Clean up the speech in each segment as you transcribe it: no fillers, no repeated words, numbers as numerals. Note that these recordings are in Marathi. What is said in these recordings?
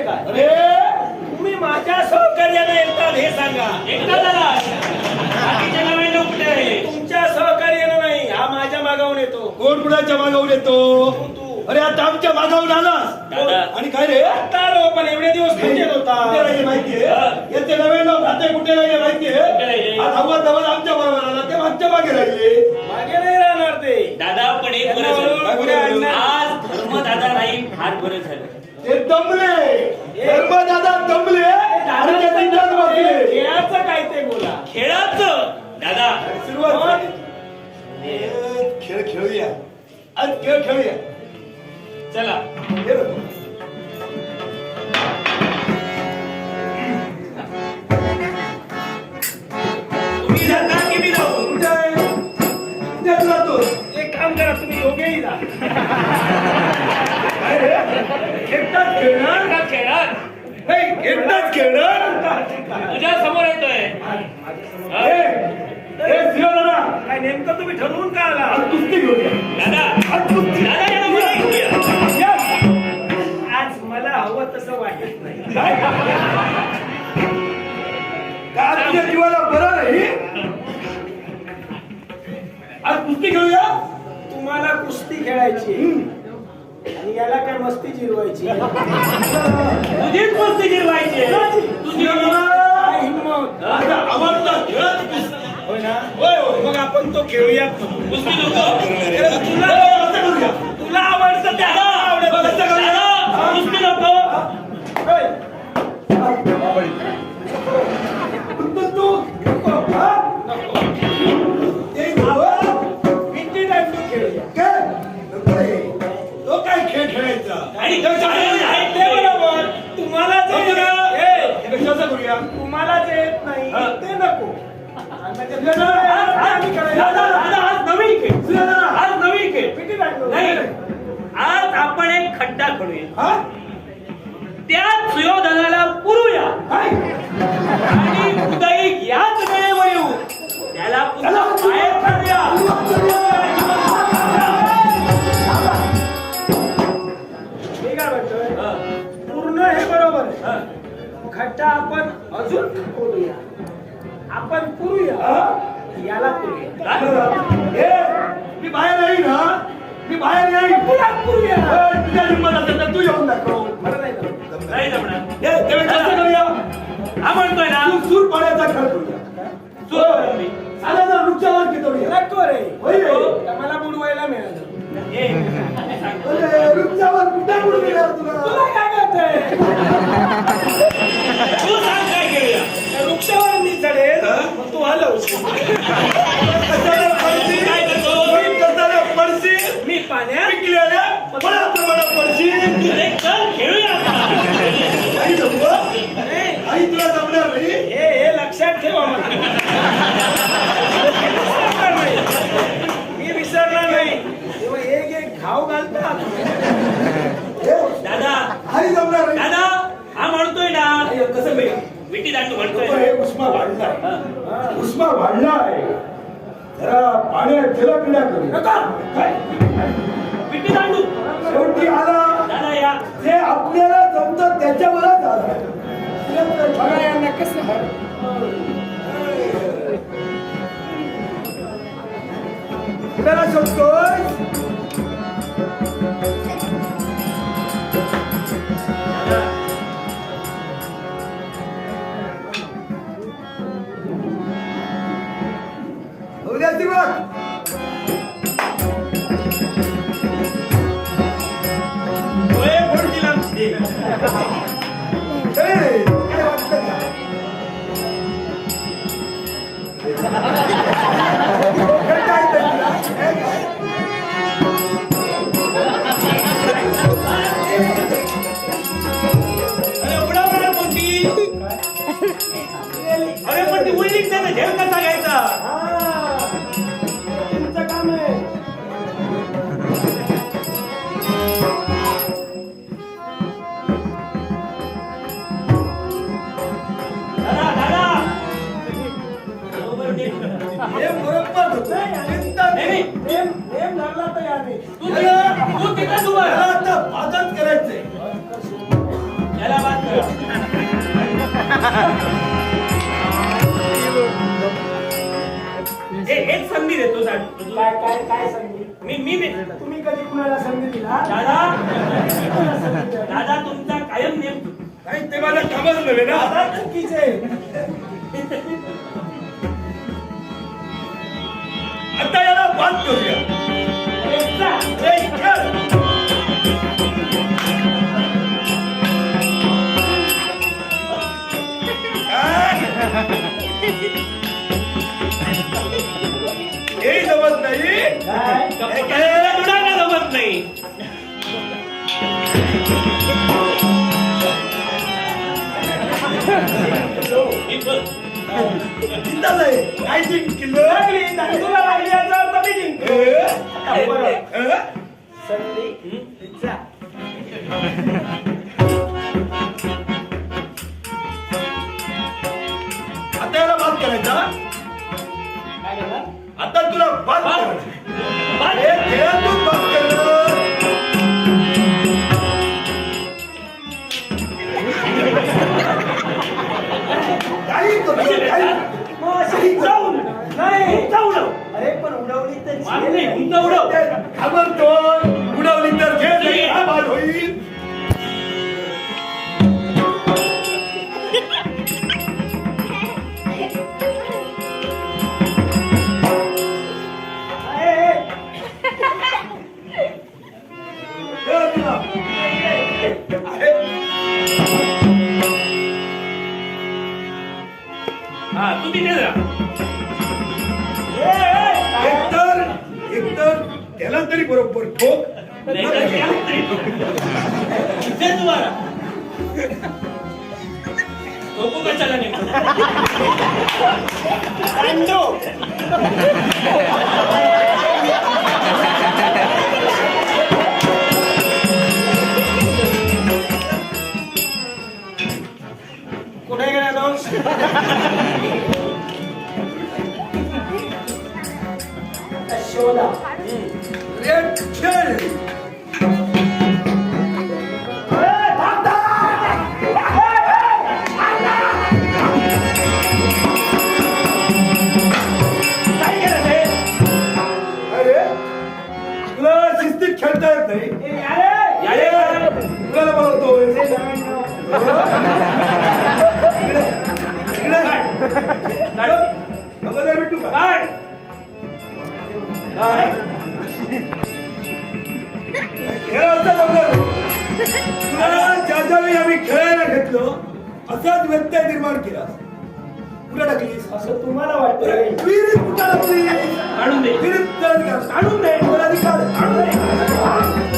काय? अरे तुम्ही माझ्या सहकार्याने येतात हे सांगा. एकटा झाला बाकीचे नवीन लोक कुठे आहे? तुमच्या सहकार्याने नाही, हा माझ्या मागावून येतो. कोण कुणाच्या मागावून येतो? तू अरे आता आमच्या मागावून आलास दादा. आणि काय रे आता आलो, पण एवढे दिवस कुठे होता? कुठे राहिले माहितीये? याचे नवे लोक खाते कुठे राहिले माहितीये? कुठे राहिले? आज हवा धवल आमच्या बरोबर आला ते मागच्या मागे राहिले. मागे नाही राहणार ते. दादा पण एक बरं झालं. पुढे आणणार. आज धर्म दादा नाही फार बरं झालं. ते दमले धर्मदादा दमले आणि ते तिथंच बसले. खेळाचं काय ते बोला. खेळाचं दादा सुरुवात खेळ खेळूया. आज खेळ खेळूया. चला हे बघ. तुम्ही जाता की मी जाऊ? कुठे आहे? कुठे जातो? एक काम करा, तुम्ही दोघेही जा. काय रे? एकटाच खेळणार? का खेळात नाही एकटाच खेळणार? तुझ्या समोर येतोय. हे शिवदादा, काय नेमकं तुम्ही ठरवून का आला? आज कुस्ती घेऊया. दादा आज कुस्ती. दादा याला बरं ऐकूया. या. आज मला हवं तसं वाटत नाही. का आज तुझ्या जीवाला बरं नाही? आज कुस्ती घेऊया. तुम्हाला कुस्ती खेळायची आणि याला काय मस्ती जिरवायची. तुझीच कुस्ती जिरवायची. तुझी काय हिंमत. माझा आवडता खेळ कुस्ती. होय ना? होय होय. मग आपण तो खेळूयात. कुस्ती नको. तुला असं करूया. तुला आवडतं त्याला आवडत असं करूया. दादा कुस्ती नको. होय. तू नको, हा? ते नको. विटी दांडू खेळूया. काय? नको रे. तो काय खेळ खेळायचा? आणि ते बरोबर. तुम्हाला जे हे कशाचं करूया? तुम्हाला जे येत नाही हा. ते नको. दादा आज नवीन खेळ. आज नवीन खेळ. विटी दांडू. नाही आज आपण एक खड्डा खेळूया. हा? त्यात सुयोधनाला पुरूया काय? आणि उदयी याच वेळेवर येऊ. त्याला पुन्हा बाहेर काढूया. मी काय म्हणतोय, पूर्ण हे बरोबर आहे. खड्डा आपण अजून खोदूया. आपण पुरूया. याला पुरूया. हे, मी बाहेर येईन हा. मी बाहेर येईन. तुला पुरूया. तुझ्या हिंमत असेल तर तू येऊन दाखव. मला नाही जमत. नाही जमणार. हे, तेव्हा कसं करूया? हा म्हणतोय ना तू सूर पाण्याचा खेळ करूया. सूर. साला जर वृक्षावर कितवूया. नको रे. होय रे. तर मला बुडवायला मिळालं. ए, अरे, वृक्षावर कुठे बुडून गेला तुला? तुला काय कळतंय? तू सांग काय खेळूया. त्या वृक्षावर मी चढेल, मग तू हलवशील. कशाला पडशील? काय करतो? मी कशाला पडशील? मी पाण्यात पिकलेल्या फळाप्रमाणे पडशील. अरे चल खेळूया आता. काही जमलं? अरे, काही तुला जमणार नाही. हे लक्षात ठेवा मला. मी विसरणार नाही. तेव्हा एक एक घाव घालतात. दादा काही जमणार नाही. दादा हा म्हणतोय ना हे कसं मी? विटी दांडू नको, म्हणतोय. हे उष्मा वाढलाय. उष्मा वाढलाय. जरा पाण्यात जलक्रीडा करू. काय? विटी दांडू. शेवटी आला दादा या. जे आपल्याला जमतं त्याच्यावरच आला. बघा यांना कसं आपल्याला शोधतोय. उद्या दिवस ओए फोड दिला. काय वाटतं का? हे काय तुला? हे काय? अरे उडा उडा कोणती. अरे पण ती उडली त्याचा झेल कसा घ्यायचा. तुमचं काम आहे. दादा दादा बरोबर नीट. हे बरोबर होतं. नाही नेम धरला तर याने. तू तिथं उभा त्याला आता आदत करायचंय. याला बात एक संधी देतो काय काय काय संधी? मी तुम्ही कधी कुणाला संधी दिला? दादा तुमचा कायम नेम नाही ते माझं कामच नव्हे ना. दादा चुकीचे. आता याला बांध करूया. अरे जा. जय खेळ. हे जमत नाही. काय? कुणाला जमत नाही. जिंकलं आहे. काय जिंकलं? लागली, तुला लागली याचा अर्थ मी जिंकलो. आता बरं. संधी जा. आता याला बांध करायचा. काय झालं? आता तुला बांध बांध. करायचं. हे खेळातून बांध करणं. काही करतो, काही. मग अशी जाऊन नाही जाऊन. अरे पण उडवली तर मारली, झेल नाही. उंच उडव. घाबरतो. उडवली तर खेळ नाही. हा बाद होईल. खेळ तुला. आहे. हा तू तिथे जा. एकतर त्याला तरी बरोबर ठोक. नाही तर त्या इथे तुम्हाला झोपू कशाला नेमकं? कुठे गेला दोष? शोधा. रेड खेळ. काय केलं ते? अरे तुला शिस्तीत खेळता येत नाही. ए, अरे! याले तुला बोलवतोय. ते नव्याण्णव. अगोदर भेटू का? काय काय? खेळाचा बघर. तुला ज्या ज्या वेळी आम्ही खेळायला घेतलो असाच व्यत्यय निर्माण केला. कुठे टाकलीस? असं तुम्हाला वाटतंय? विहिरीत कुठे टाकलीस? काढून दे. विहिरीत तळ का? काढून दे. मला अधिकार आहे. काढून दे.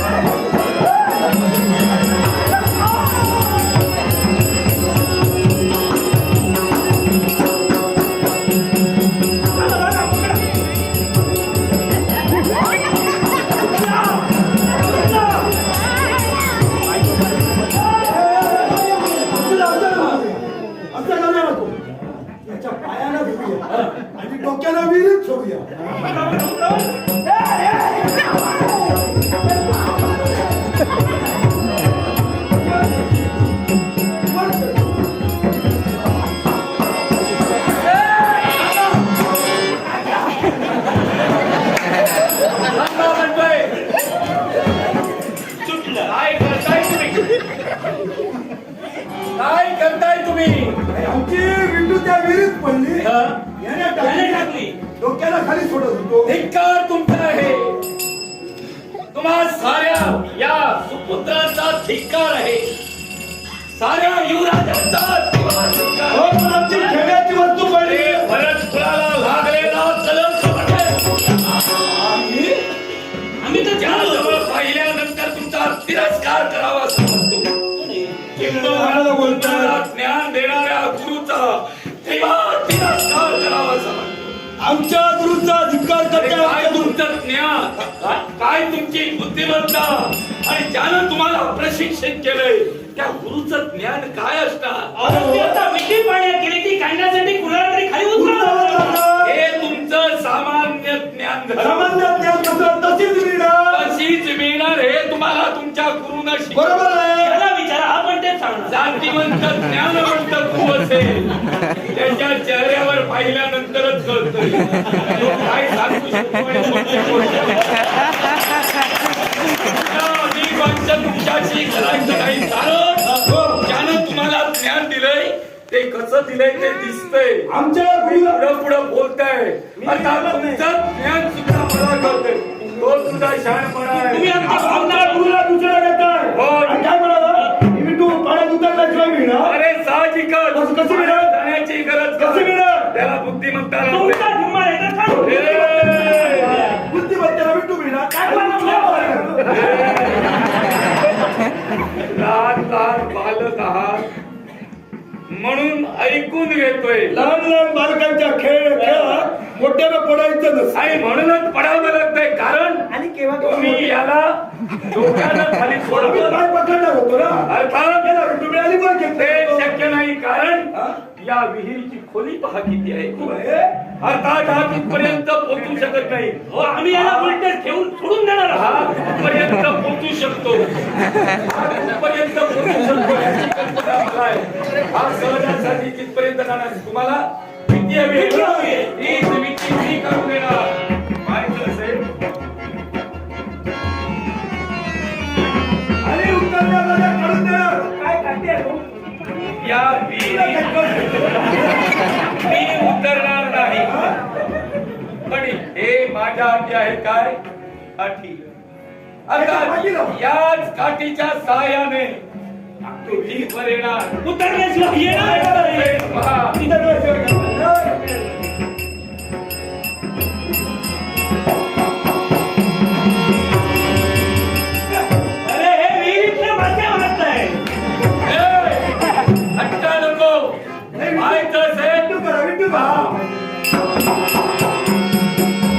असं करूया नको. त्याच्या पायाला धरूया आणि डोक्याला विहिरीत सोडूया. काय करताय तुम्ही? आमची विंडू त्या विहिरीत पडली. हा? याने याने टाकली. डोक्याला खाली सोडत होतो. धिक्कार तुमचा आहे. तुम्हा साऱ्या या सुपुत्राचा धिक्कार आहे. साऱ्या युवराजांचा तुम्हा धिक्कार हो, आहे. पण आमची खेळण्याची वस्तू पडली. ते भरत कुळाला लागलेला कलंक वाटेल. आम्ही तर ज्याजवळ पाहिल्यानंतर तुमचा तिरस्कार करावा असं म्हणतो. कोणाला बोलतोय? तुम्हाला ज्ञान देणाऱ्या गुरुचा तेव्हा तिरस्कार करावा असं म्हणतो. आमच्या गुरुचा धिक्कार अरे काय करते. तुमचं ज्ञान, काय तुमची बुद्धिमत्ता आणि ज्यानं तुम्हाला प्रशिक्षण केलंय त्या गुरुचं ज्ञान काय असणार? अहो, ते आता मिठी पाण्यात गेली ती काढण्यासाठी कुणाला तरी खाली उतरवलं. हे तुमचं सामान्य ज्ञान झालं. सामान्य ज्ञान कसं तशीच मिळणार. तशीच मिळणार हे तुम्हाला तुमच्या गुरुनं शिकवलं. बरोबर आहे. त्याला विचारा आपण ते सांगणार. जातीवंत ज्ञानवंत तू असेल त्याच्या चेहऱ्यावर पाहिल्यानंतरच कळतोय तो काय सांगू शकतो आणि कोणत्या गोष्टी तुमच्याशी करायचं नाही कारण ज्यानं तुम्हाला ज्ञान दिलंय ते कसं दिलंय ते दिसतंय आमच्या पुढं पुढं बोलताय आता तुमचं ज्ञान सुद्धा मला कळतंय तो तुझा शहाणपणा आहे तुम्ही आमच्या आमच्या गुरुला दुसरा देताय हो. आणि काय म्हणाला मी तू पाण्यात उतरल्याशिवाय मिळणार अरे साहजिकच कसं मिळणार? जाण्याची गरज कसं मिळणार? त्याला बुद्धिमत्ता तुमचा लागते. धुम्मा आहे ना सांग. बुद्धिमत्तेला मी तू मिळणार काय लहान लहान बालक आहात म्हणून ऐकून घेतोय लहान लहान बालकांच्या खेळा मोठ्याला पडायचं नसतं आणि म्हणूनच पडावं लागतंय कारण आणि केव्हा तुम्ही याला डोक्यानं खाली आम्ही सोडवलं काय पकडणार होतो ना अर्थात गेला तू मिळाली पण ते घेतलं शक्य नाही कारण हा? या विहिरीची खोली पहा किती आहे हे? अर्थात हा तिथपर्यंत पोहोचू शकत नाही हो, आम्ही याला उलट ठेवून सोडून देणार हा आहोत. तिथपर्यंत पोहोचू शकतो हा तिथपर्यंत पोहोचू शकतो याची कल्पना मला आहे. हा सहजासाठी तिथपर्यंत जाणार तुम्हाला भीती हवी आहे. हीच भीती मी करून देणार माहिती असेल आणि उतरण्यामध्ये काढून देणार काय काढते हो? या विहिरीत मी उतरणार नाही पण हे माझ्या हाती आहे काय काठी आता याच काठीच्या सहाय्याने तुम्ही वर येणार उतरल्याशिवाय येणार नाही. पहा. अरे हे विहिरीतले मासे मारताय. हट्टा नको माहित असेल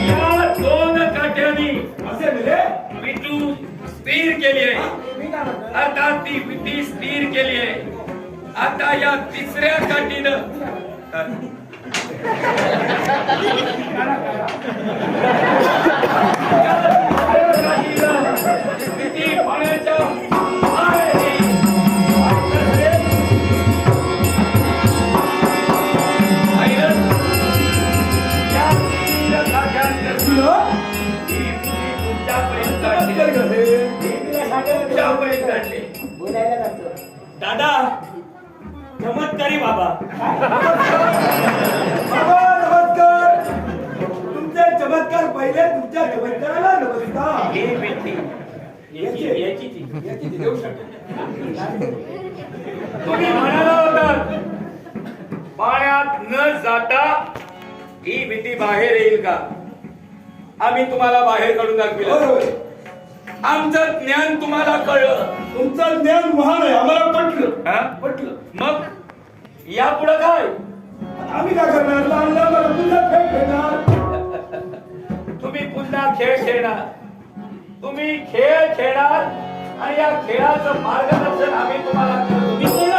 या दोन काठ्यांनी असे मिळे विटू स्थिर केली आहे मी काय म्हणतो आता ती विटी स्थिर केली आहे आता या तिसऱ्या काठीनं विटी पाण्याच्या बाहेर येईल. ऐकलं? या तीन काठ्यांतून ही विटी तुमच्यापर्यंत आणली. तुमच्यापर्यंत आणली. बोलायला जातो दादा चमत्कारी बाबा. बाबा नमस्कार तुमचे चमत्कार पहिले तुमच्या चमत्काराला नमस्कार ही विटी याची देऊ शकतो तुम्ही म्हणाला होता पाण्यात न जाता ही भीती बाहेर येईल का आम्ही तुम्हाला बाहेर काढून दाखविलं आमचं ज्ञान तुम्हाला कळलं तुमचं ज्ञान महान आहे आम्हाला पटलं हा? पटलं मग यापुढं काय आम्ही काय करणार लहान लहान बाळं पुन्हा खेळ खेळणार तुम्ही पुन्हा खेळ खेळणार तुम्ही खेळ खेळणार आणि या खेळाचं मार्गदर्शन आम्ही तुम्हाला करतो. मी बोललो,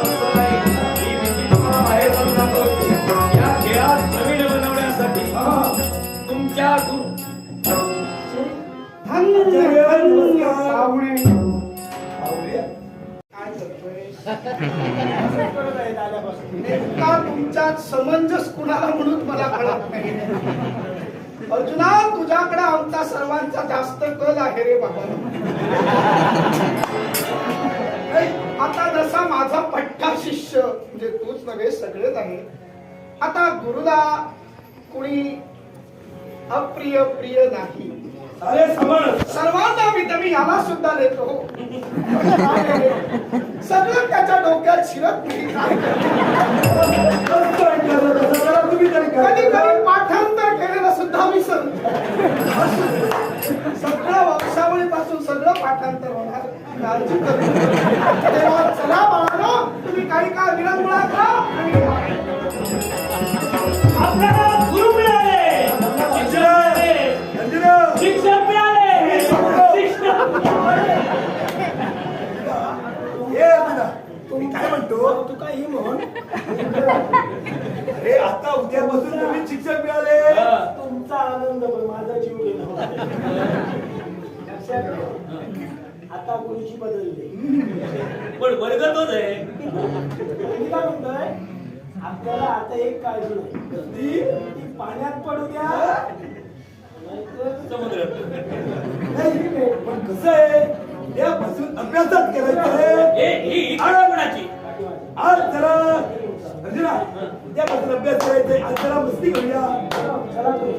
असं नाही. ही भीती तुम्हाला बाहेर काढून दाखवतो. या खेळात प्रवीण बनवण्यासाठी तुमच्या गुरु नेमका तुमच्यात समंजस कुणाला म्हणून मला कळत नाही अर्जुना तुझ्याकडे आमचा सर्वांचा जास्त कल आहे रे बाबा आता जसा माझा पट्टा शिष्य म्हणजे तूच नव्हे सगळेच आहे आता गुरुला कुणी अप्रिय प्रिय नाही अरे समज सर्वांना मी याला सुद्धा देतो सगळं त्याच्या डोक्यात शिरत नाही काय तुम्ही तरी कधी काय कधी पाठांतर केलेलं सुद्धा विसरतो सगळं वंशावळीपासून सगळं पाठांतर होणार काळजी करू नका. तेव्हा चला बाळांनो तुम्ही काही काळ विरंगुळा करा आणि आपल्याला गुरु मिळाले, शिक्षक मिळाले, तुम्ही काय म्हणतो तू काही म्हण अरे आता उद्यापासून तुम्ही शिक्षक मिळाले तुमचा आनंद पण माझा जीव गेला लक्षात ठेवा. आता गुरुजी बदलले. पण वर्ग तोच आहे. मी काय म्हणतोय, आपल्याला आता एक काळजी नाही, ती पाण्यात पडू द्या नाहीतर समुद्र. नाही, पण कसं आहे उद्यापासून अभ्यासात करायचं आहे. ही कोणाची? आज जरा अर्जुना उद्यापासून अभ्यास करायचा आहे. आज जरा मस्ती करूया. चला तुम्ही.